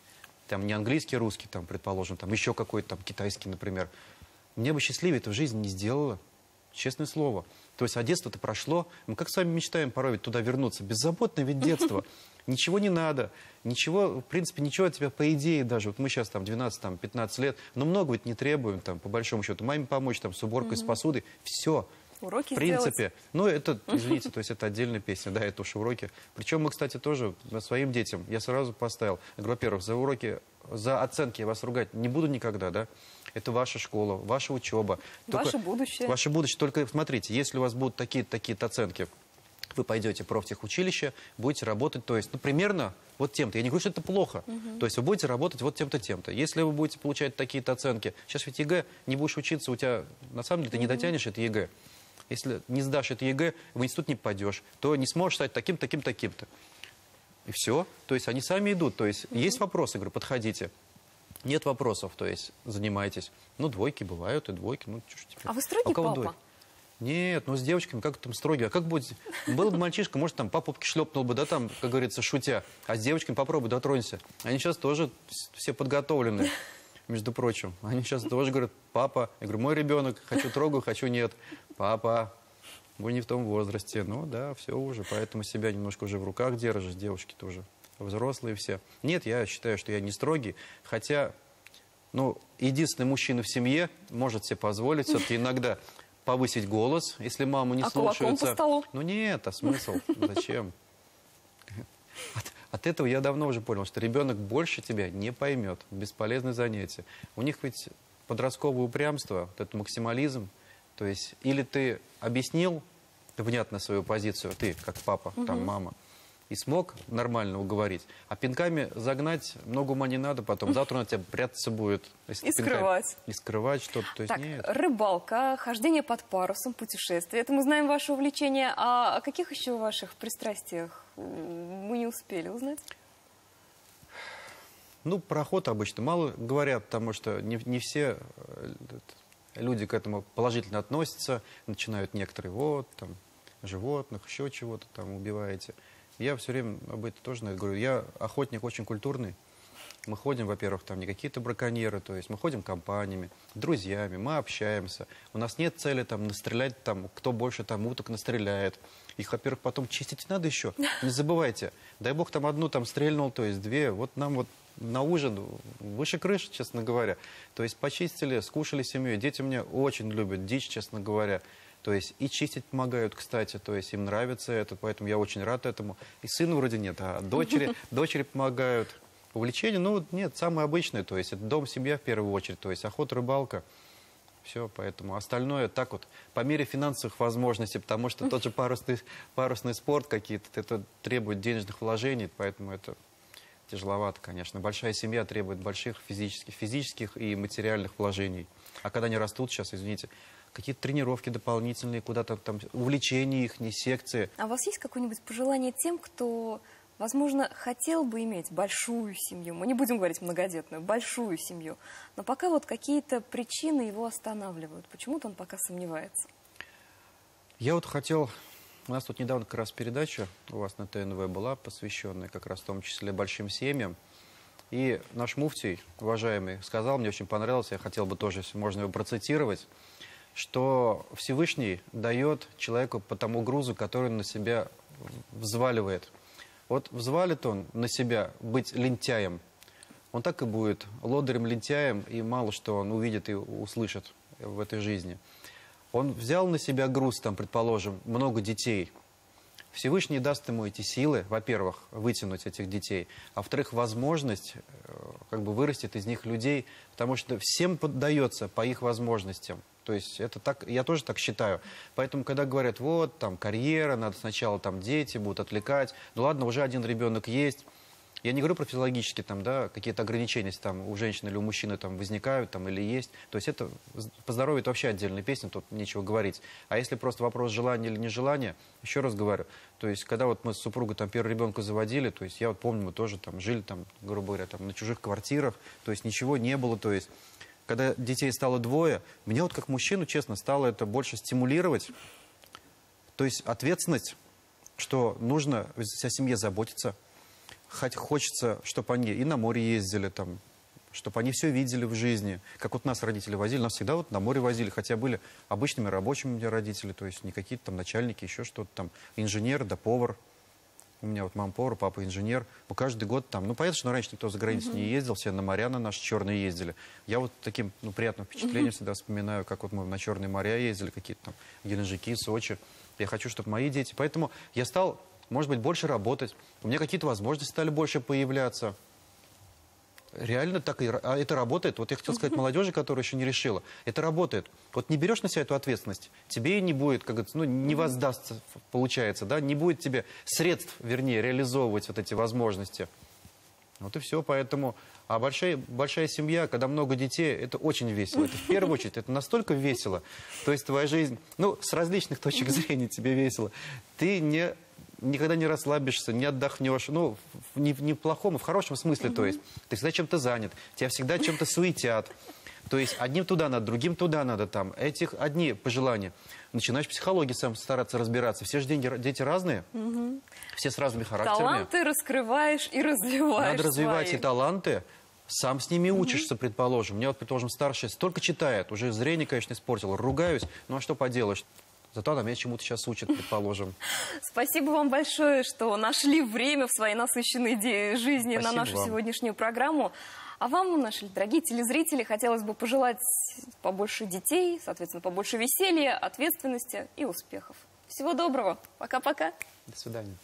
не английский, русский, там, предположим, там, еще какой-то там китайский, например. Мне бы счастливее это в жизни не сделало, честное слово. То есть, а детство-то прошло, мы как с вами мечтаем порой ведь туда вернуться, беззаботное ведь детство. ничего не надо, ничего, в принципе, ничего от тебя, по идее, даже, вот мы сейчас там 12-15 лет, но много ведь не требуем, там, по большому счету, маме помочь там с уборкой, с посудой, все. Уроки В принципе, сделать. ну, это, извините, то есть это отдельная песня, да, это уж уроки. Причем мы, кстати, тоже своим детям, я сразу поставил, я говорю, во-первых, за уроки, за оценки я вас ругать не буду никогда, да, это ваша школа, ваша учеба. Ваше будущее. Ваше будущее. Только смотрите, если у вас будут такие-то оценки, вы пойдете в профтехучилище, будете работать, то есть, ну, примерно вот тем-то. Я не говорю, что это плохо. То есть вы будете работать вот тем-то, тем-то. Если вы будете получать такие-то оценки, сейчас ведь ЕГЭ, не будешь учиться, у тебя, на самом деле, ты не дотянешь это ЕГЭ. Если не сдашь это ЕГЭ, в институт не попадешь, то не сможешь стать таким, таким, таким-то. И все. То есть они сами идут. То есть есть вопросы, говорю, подходите. Нет вопросов, то есть занимайтесь. Ну, двойки бывают, и двойки. Ну, что ж теперь. А вы строгий папа? Двойки? Нет, ну с девочками как там строгий. А как будет? Был бы мальчишка, может, там по попке шлепнул бы, да, там, как говорится, шутя. А с девочками попробуй, дотронься. Они сейчас тоже все подготовлены, между прочим. Они сейчас тоже говорят, папа. Я говорю, мой ребенок, хочу трогаю, хочу нет. Папа, вы не в том возрасте. Ну да, все уже, поэтому себя немножко уже в руках держишь. Девочки тоже взрослые все. Нет, я считаю, что я не строгий. Хотя, ну, единственный мужчина в семье может себе позволить все-таки иногда повысить голос, если маму не слушаются. Кулаком по столу? Ну нет, а смысл? Зачем? От этого я давно уже понял, что ребенок больше тебя не поймет. Бесполезное занятие. У них ведь подростковое упрямство, вот этот максимализм. То есть или ты объяснил внятно свою позицию, ты как папа, там мама, и смог нормально уговорить, а пинками загнать много ума не надо, потом завтра он от тебя прятаться будет. И скрывать. И скрывать что-то. То есть Так, нет. рыбалка, хождение под парусом, путешествия. Это мы знаем ваше увлечение. А о каких еще ваших пристрастиях мы не успели узнать? Ну, про охоту обычно мало говорят, потому что не все люди к этому положительно относятся. Начинают некоторые, вот, там, животных, еще чего-то там убиваете. Я все время об этом тоже говорю. Я охотник очень культурный. Мы ходим, во-первых, там не какие-то браконьеры, то есть мы ходим компаниями, друзьями, мы общаемся. У нас нет цели там настрелять, там, кто больше там уток настреляет. Их, во-первых, потом чистить надо еще. Не забывайте. Дай бог там одну там стрельнул, то есть две. Вот нам вот на ужин выше крыши, честно говоря. То есть почистили, скушали семьей. Дети меня очень любят дичь, честно говоря. То есть и чистить помогают, кстати, то есть им нравится это, поэтому я очень рад этому. И сыну вроде нет, а дочери помогают. Увлечение, ну нет, самое обычное, то есть это дом, семья в первую очередь, то есть охота, рыбалка. Все, поэтому остальное так вот, по мере финансовых возможностей, потому что тот же парусный спорт какие-то, это требует денежных вложений, поэтому это тяжеловато, конечно. Большая семья требует больших физических и материальных вложений. А когда они растут сейчас, извините, какие-то тренировки дополнительные, куда-то там, увлечения их, не секции. А у вас есть какое-нибудь пожелание тем, кто, возможно, хотел бы иметь большую семью? Мы не будем говорить многодетную, большую семью. Но пока вот какие-то причины его останавливают. Почему-то он пока сомневается. Я вот хотел... У нас тут недавно как раз передача у вас на ТНВ была, посвященная как раз в том числе большим семьям. И наш муфтий, уважаемый, сказал, мне очень понравилось, я хотел бы тоже, если можно его процитировать, что Всевышний дает человеку по тому грузу, который он на себя взваливает. Вот взвалит он на себя быть лентяем, он так и будет лодырем-лентяем, и мало что он увидит и услышит в этой жизни. Он взял на себя груз, там, предположим, много детей. Всевышний даст ему эти силы, во-первых, вытянуть этих детей, а во-вторых, возможность как бы вырастет из них людей, потому что всем поддается по их возможностям. То есть это так, я тоже так считаю. Поэтому, когда говорят, вот, там, карьера, надо сначала там дети будут отвлекать, ну ладно, уже один ребенок есть. Я не говорю про физиологические там, да, какие-то ограничения, там, у женщины или у мужчины там возникают там, или есть. То есть это по здоровью это вообще отдельная песня, тут нечего говорить. А если просто вопрос желания или нежелания, еще раз говорю, то есть когда вот мы с супругой там первого ребенка заводили, то есть я вот помню, мы тоже там жили там, грубо говоря, там на чужих квартирах, то есть ничего не было, то есть когда детей стало двое, меня вот как мужчину, честно, стало это больше стимулировать, то есть ответственность, что нужно о семье заботиться. Хочется, чтобы они и на море ездили, там, чтобы они все видели в жизни. Как вот нас родители возили, нас всегда вот на море возили, хотя были обычными рабочими родители, то есть не какие-то там начальники, еще что-то там, инженер да повар. У меня вот мама повар, папа инженер. Ну, каждый год там, ну, понятно, что раньше никто за границу не ездил, все на моря на наши черные ездили. Я вот таким, ну, приятным впечатлением всегда вспоминаю, как вот мы на черные моря ездили, какие-то там Геленджики, Сочи. Я хочу, чтобы мои дети... Поэтому я стал, может быть, больше работать. У меня какие-то возможности стали больше появляться. Реально так, это работает. Вот я хотел сказать молодежи, которая еще не решила. Это работает. Вот не берешь на себя эту ответственность, тебе и не будет, как говорится, ну, не воздастся, получается, да, не будет тебе средств, вернее, реализовывать вот эти возможности. Вот и все, поэтому... А большая семья, когда много детей, это очень весело. Это в первую очередь, это настолько весело. То есть твоя жизнь, ну, с различных точек зрения тебе весело. Ты никогда не расслабишься, не отдохнешь. Ну, не в плохом, а в хорошем смысле, то есть. Ты всегда чем-то занят, тебя всегда чем-то суетят. То есть одним туда надо, другим туда надо там. Этих одни пожелания. Начинаешь в психологии сам стараться разбираться. Все же дети разные, все с разными характерами. Таланты раскрываешь и развиваешь. Надо развивать свои. и таланты. Сам с ними учишься, предположим. Мне вот, предположим, старшая столько читает, уже зрение, конечно, испортила, ругаюсь. Ну а что поделаешь? Зато она меня чему-то сейчас учит, предположим. Спасибо вам большое, что нашли время в своей насыщенной жизни на нашу сегодняшнюю программу. А вам, наши дорогие телезрители, хотелось бы пожелать побольше детей, соответственно, побольше веселья, ответственности и успехов. Всего доброго. Пока-пока. До свидания.